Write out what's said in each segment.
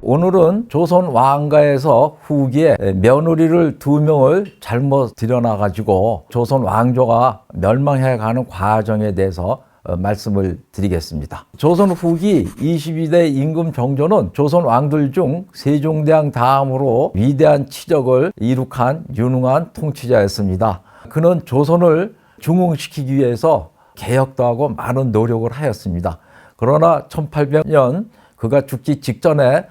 오늘은 조선 왕가에서 후기에 며느리를 2명을 잘못 들여놔가지고 조선 왕조가 멸망해가는 과정에 대해서 말씀을 드리겠습니다. 조선 후기 22대 임금 정조는 조선 왕들 중 세종대왕 다음으로 위대한 치적을 이룩한 유능한 통치자였습니다. 그는 조선을 중흥시키기 위해서 개혁도 하고 많은 노력을 하였습니다. 그러나 1800년 그가 죽기 직전에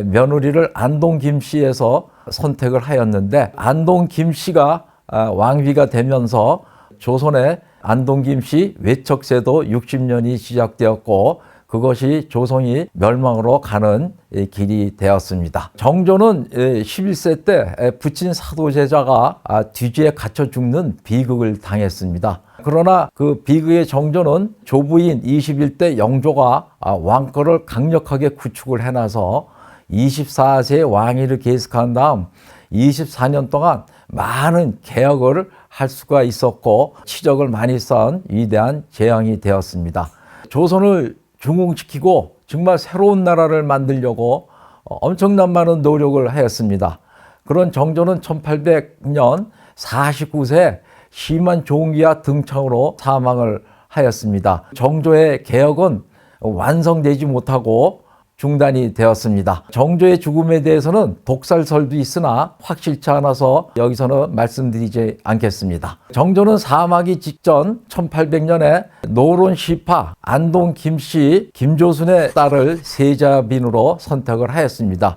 며느리를 안동 김씨에서 선택을 하였는데, 안동 김씨가 왕비가 되면서 조선의 안동 김씨 외척제도 60년이 시작되었고, 그것이 조선이 멸망으로 가는 길이 되었습니다. 정조는 11세 때 부친 사도제자가 뒤지에 갇혀 죽는 비극을 당했습니다. 그러나 그 비극의 정조는 조부인 21대 영조가 왕권을 강력하게 구축을 해놔서 24세 왕위를 계승한 다음 24년 동안 많은 개혁을 할 수가 있었고 치적을 많이 쌓은 위대한 재앙이 되었습니다. 조선을 중흥시키고 정말 새로운 나라를 만들려고 엄청난 많은 노력을 하였습니다. 그런 정조는 1800년 49세 심한 종기와 등창으로 사망을 하였습니다. 정조의 개혁은 완성되지 못하고 중단이 되었습니다. 정조의 죽음에 대해서는 독설설도 있으나 확실치 않아서 여기서는 말씀드리지 않겠습니다. 정조는 사망하기 직전 1800년에 노론 시파 안동 김씨 김조순의 딸을 세자빈으로 선택을 하였습니다.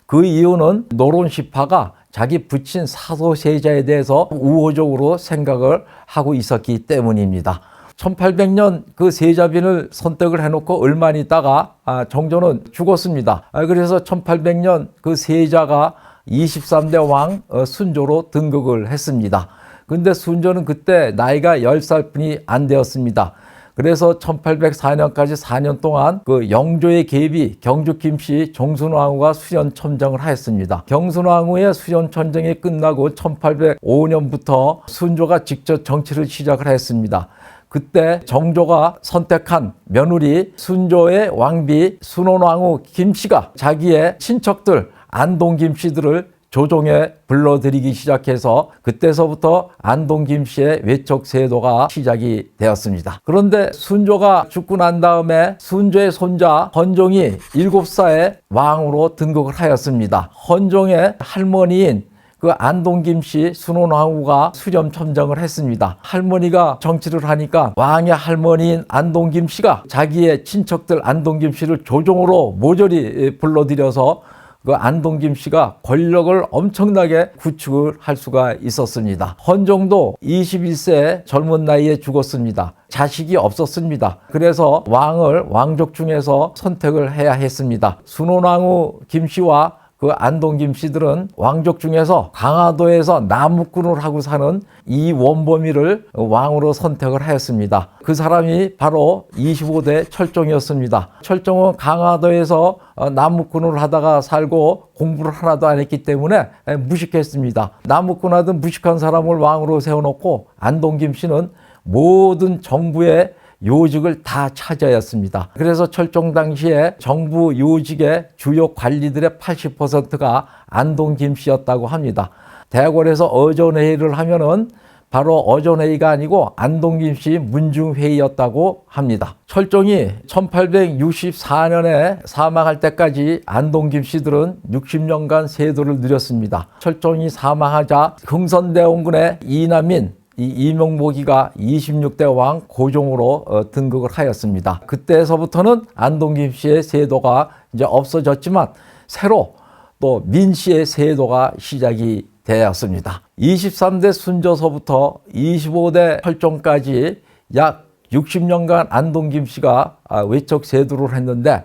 그 이유는 노론 시파가 자기 부친 사도세자에 대해서 우호적으로 생각을 하고 있었기 때문입니다. 1800년 그 세자빈을 선택을 해놓고 얼마 있다가 정조는 죽었습니다. 그래서 1800년 그 세자가 23대 왕 순조로 등극을 했습니다. 근데 순조는 그때 나이가 10살뿐이 안 되었습니다. 그래서 1804년까지 4년 동안 그 영조의 계비 경주 김씨 정순왕후가 수련천정을 하였습니다. 경순왕후의 수련천정이 끝나고 1805년부터 순조가 직접 정치를 시작을 했습니다. 그때 정조가 선택한 며느리 순조의 왕비 순원왕후 김씨가 자기의 친척들 안동 김씨들을 조종에 불러들이기 시작해서 그때서부터 안동 김씨의 외척 세도가 시작이 되었습니다. 그런데 순조가 죽고 난 다음에 순조의 손자 헌종이 7살에 왕으로 등극을 하였습니다. 헌종의 할머니인 그 안동 김씨 순원왕후가 수렴천정을 했습니다. 할머니가 정치를 하니까 왕의 할머니인 안동 김씨가 자기의 친척들 안동 김씨를 조종으로 모조리 불러들여서 그 안동 김씨가 권력을 엄청나게 구축을 할 수가 있었습니다. 헌종도 21세 젊은 나이에 죽었습니다. 자식이 없었습니다. 그래서 왕을 왕족 중에서 선택을 해야 했습니다. 순원왕후 김씨와 그 안동 김씨들은 왕족 중에서 강화도에서 나무꾼을 하고 사는 이원범이를 왕으로 선택을 하였습니다. 그 사람이 바로 25대 철종이었습니다. 철종은 강화도에서 나무꾼을 하다가 살고 공부를 하나도 안 했기 때문에 무식했습니다. 나무꾼하던 무식한 사람을 왕으로 세워놓고 안동 김씨는 모든 정부의 요직을 다 차지하였습니다. 그래서 철종 당시에 정부 요직의 주요 관리들의 80%가 안동 김씨였다고 합니다. 대궐에서 어전회의를 하면은 바로 어전회의가 아니고 안동 김씨 문중회의였다고 합니다. 철종이 1864년에 사망할 때까지 안동 김씨들은 60년간 세도를 누렸습니다. 철종이 사망하자 흥선대원군의 이남인 이명모기가 26대 왕 고종으로 등극을 하였습니다. 그때서부터는 안동 김씨의 세도가 이제 없어졌지만 새로 또 민씨의 세도가 시작이 되었습니다. 23대 순조서부터 25대 철종까지 약 60년간 안동 김씨가 외척 세도를 했는데,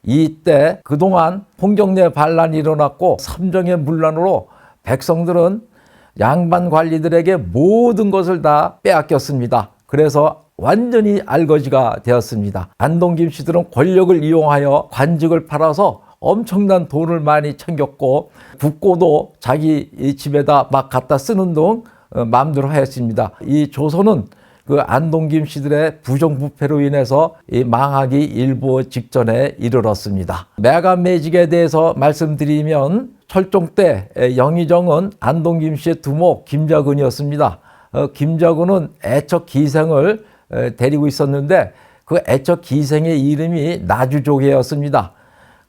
이때 그동안 홍정래 반란이 일어났고 삼정의 문란으로 백성들은 양반 관리들에게 모든 것을 다 빼앗겼습니다. 그래서 완전히 알거지가 되었습니다. 안동 김씨들은 권력을 이용하여 관직을 팔아서 엄청난 돈을 많이 챙겼고 국고도 자기 집에다 막 갖다 쓰는 등 마음대로 하였습니다. 이 조선은 그 안동 김씨들의 부정부패로 인해서 이 망하기 일보 직전에 이르렀습니다. 매간매직에 대해서 말씀드리면 철종 때 영의정은 안동 김씨의 두목 김자근이었습니다. 김자근은 애척 기생을 데리고 있었는데 그 애척 기생의 이름이 나주조개였습니다.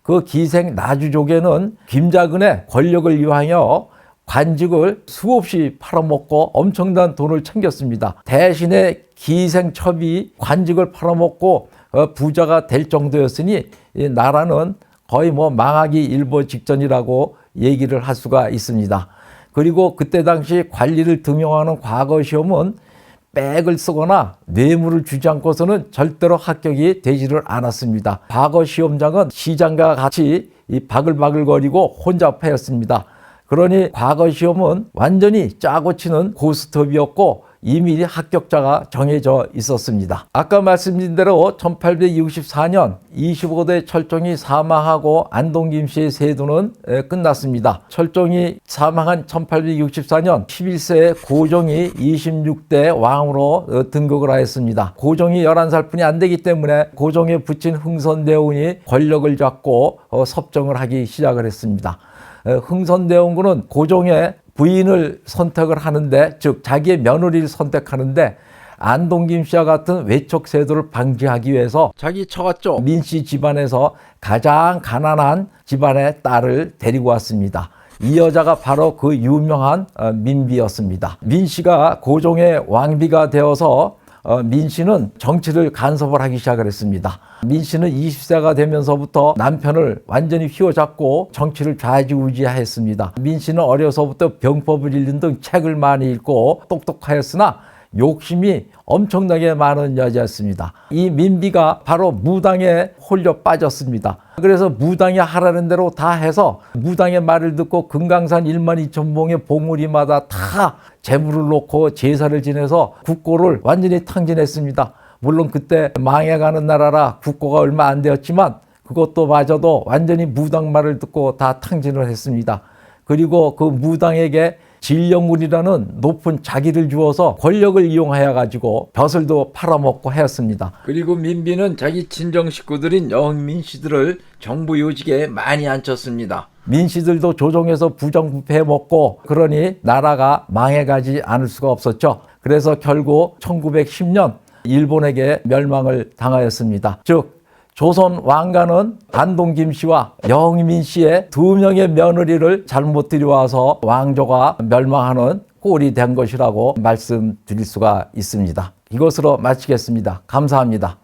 그 기생 나주조개는 김자근의 권력을 이용하여 관직을 수없이 팔아먹고 엄청난 돈을 챙겼습니다. 대신에 기생첩이 관직을 팔아먹고 부자가 될 정도였으니 이 나라는 거의 망하기 일보 직전이라고 얘기를 할 수가 있습니다. 그리고 그때 당시 관리를 등용하는 과거 시험은 백을 쓰거나 뇌물을 주지 않고서는 절대로 합격이 되지를 않았습니다. 과거 시험장은 시장과 같이 이 바글바글거리고 혼잡하였습니다. 그러니 과거 시험은 완전히 짜고 치는 고스톱이었고 이미 합격자가 정해져 있었습니다. 아까 말씀드린 대로 1864년 25대 철종이 사망하고 안동 김씨의 세도는 끝났습니다. 철종이 사망한 1864년 11세에 고종이 26대 왕으로 등극을 하였습니다. 고종이 11살뿐이 안 되기 때문에 고종의 부친 흥선대원이 권력을 잡고 섭정을 하기 시작을 했습니다. 흥선대원군은 고종의 부인을 선택을 하는데, 즉 자기의 며느리를 선택하는데 안동 김씨와 같은 외척 세도를 방지하기 위해서 자기 처갓조 민씨 집안에서 가장 가난한 집안의 딸을 데리고 왔습니다. 이 여자가 바로 그 유명한 민비였습니다. 민씨가 고종의 왕비가 되어서 민씨는 정치를 간섭을 하기 시작을 했습니다. 민씨는 20세가 되면서부터 남편을 완전히 휘어잡고 정치를 좌지우지하였습니다. 민씨는 어려서부터 병법을 읽는 등 책을 많이 읽고 똑똑하였으나 욕심이 엄청나게 많은 여자였습니다. 이 민비가 바로 무당에 홀려 빠졌습니다. 그래서 무당이 하라는 대로 다 해서 무당의 말을 듣고 금강산 1만 2천 봉의 봉우리마다 다 재물을 놓고 제사를 지내서 국고를 완전히 탕진했습니다. 물론 그때 망해가는 나라라 국고가 얼마 안 되었지만 그것도 마저도 완전히 무당 말을 듣고 다 탕진을 했습니다. 그리고 그 무당에게 진령물이라는 높은 자기를 주어서 권력을 이용하여 가지고 벼슬도 팔아먹고 하였습니다. 그리고 민비는 자기 친정 식구들인 영민씨들을 정부 요직에 많이 앉혔습니다. 민씨들도 조정에서 부정부패해 먹고 그러니 나라가 망해가지 않을 수가 없었죠. 그래서 결국 1910년 일본에게 멸망을 당하였습니다. 즉 조선 왕가는 안동 김씨와 영민 씨의 두 명의 며느리를 잘못 들여와서 왕조가 멸망하는 꼴이 된 것이라고 말씀드릴 수가 있습니다. 이것으로 마치겠습니다. 감사합니다.